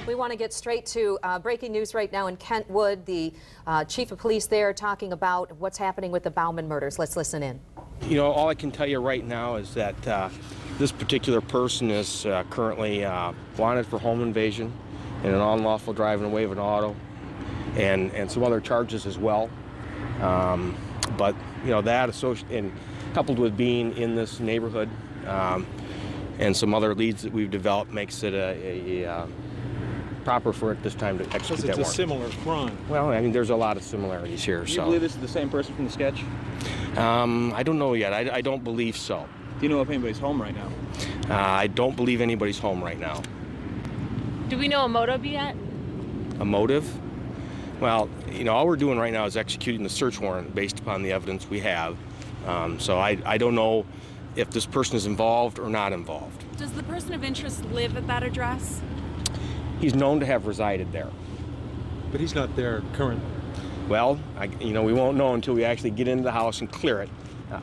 We want to get straight to breaking news right now in Kentwood. The chief of police there talking about what's happening with the Bauman murders. Let's listen in. You know, all I can tell you right now is that this particular person is currently wanted for home invasion and an unlawful driving away of an auto and some other charges as well. But, you know, that and coupled with being in this neighborhood and some other leads that we've developed makes it a proper for it this time to execute that warrant. It's a similar crime. Well, I mean, there's a lot of similarities here. Do you believe this is the same person from the sketch? I don't know yet. I don't believe so. Do you know if anybody's home right now? I don't believe anybody's home right now. Do we know a motive yet? A motive? Well, you know, all we're doing right now is executing the search warrant based upon the evidence we have. So I don't know if this person is involved or not involved. Does the person of interest live at that address? He's known to have resided there. But he's not there currently. Well, you know, we won't know until we actually get into the house and clear it.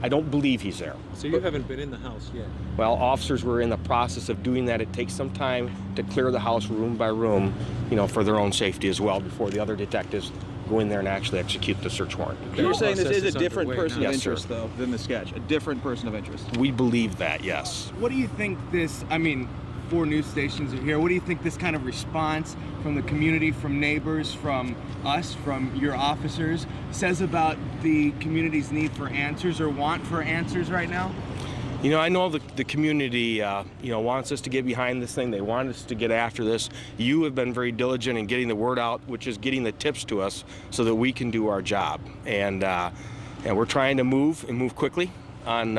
I don't believe he's there. So you haven't been in the house yet? Well, officers were in the process of doing that. It takes some time to clear the house room by room, you know, for their own safety as well before the other detectives go in there and actually execute the search warrant. You're saying this is a different person of Yes, interest, sir. though, than the sketch? A different person of interest? We believe that, yes. What do you think this, I mean, 4 news stations are here, what do you think this kind of response from the community, from neighbors, from us, from your officers, says about the community's need for answers or want for answers right now? You know, I know the community, you know, wants us to get behind this thing. They want us to get after this. You have been very diligent in getting the word out, which is getting the tips to us so that we can do our job. And we're trying to move quickly on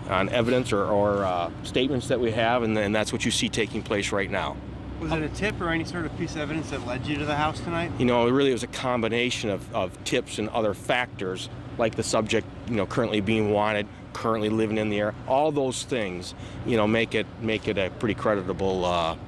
evidence or statements that we have, and that's what you see taking place right now. Was it a tip or any sort of piece of evidence that led you to the house tonight? You know, it really was a combination of tips and other factors, like the subject, you know, currently being wanted, currently living in the area. All those things, you know, make it a pretty creditable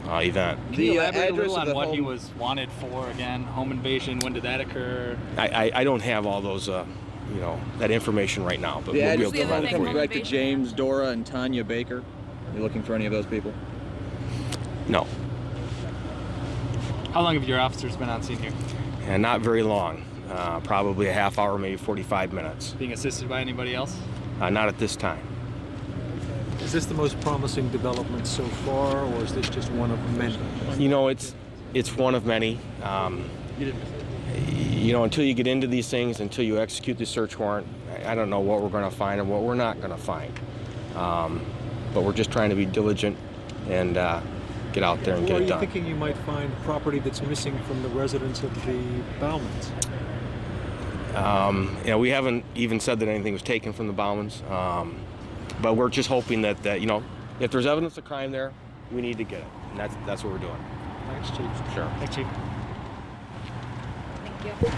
event. Can you elaborate a little on what he was wanted for again? Home invasion, when did that occur? I don't have all those, you know, that information right now, but The we'll be address able to provide it for comes you. back to James, Dora, and Tanya Baker. You looking for any of those people? No. How long have your officers been on scene here? And not very long. Probably a half hour, maybe 45 minutes. Being assisted by anybody else? Not at this time. Is this the most promising development so far, or is this just one of many? You know, it's one of many. You know, until you get into these things, until you execute the search warrant, I don't know what we're going to find and what we're not going to find. But we're just trying to be diligent and get out there and get it done. Are you thinking you might find property that's missing from the residents of the Baumans? You know, we haven't even said that anything was taken from the Baumans, but we're just hoping that, you know, if there's evidence of crime there, we need to get it, and that's what we're doing. Thanks, Chief. Sure. Thanks, Chief. Thank you.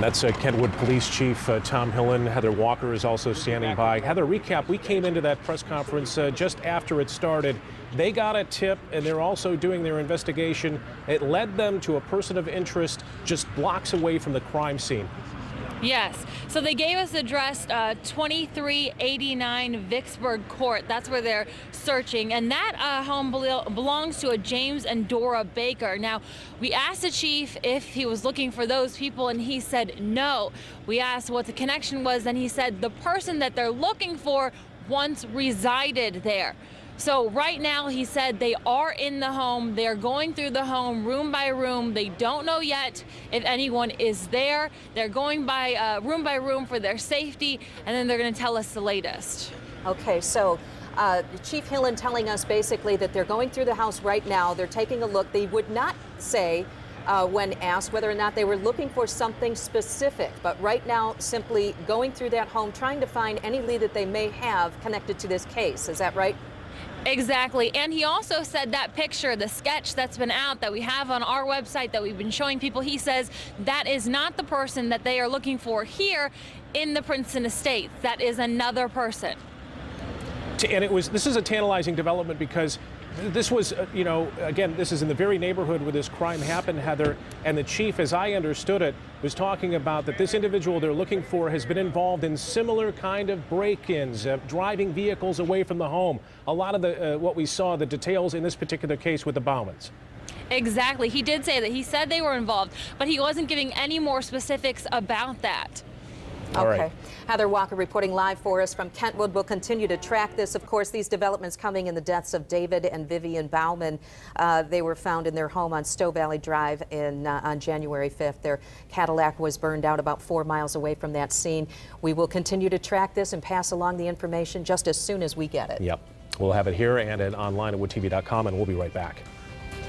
That's Kentwood Police Chief Tom Hillen. Heather Walker is also standing by. Heather, recap, we came into that press conference just after it started. They got a tip, and they're also doing their investigation. It led them to a person of interest just blocks away from the crime scene. Yes. So they gave us address 2389 Vicksburg Court. That's where they're searching. And that home belongs to a James and Dora Baker. Now, we asked the chief if he was looking for those people, and he said no. We asked what the connection was, and he said the person that they're looking for once resided there. So right now, he said they are in the home. They're going through the home room by room. They don't know yet if anyone is there. They're going by room for their safety, and then they're going to tell us the latest. Okay, so Chief Hillen telling us basically that they're going through the house right now. They're taking a look. They would not say when asked whether or not they were looking for something specific, but right now simply going through that home, trying to find any lead that they may have connected to this case. Is that right? Exactly. And he also said that picture, the sketch that's been out that we have on our website that we've been showing people, he says that is not the person that they are looking for here in the Princeton Estates. That is another person. And this is a tantalizing development because This was, you know, again, this is in the very neighborhood where this crime happened, Heather, and the chief, as I understood it, was talking about that this individual they're looking for has been involved in similar kind of break-ins, driving vehicles away from the home. A lot of the what we saw, the details in this particular case with the Baumans. Exactly. He did say that. He said they were involved, but he wasn't giving any more specifics about that. All Okay. right. Heather Walker reporting live for us from Kentwood. We'll continue to track this. Of course, these developments coming in the deaths of David and Vivian Bauman. They were found in their home on Stowe Valley Drive on January 5th. Their Cadillac was burned out about 4 miles away from that scene. We will continue to track this and pass along the information just as soon as we get it. Yep. We'll have it here and online at woodtv.com, and we'll be right back.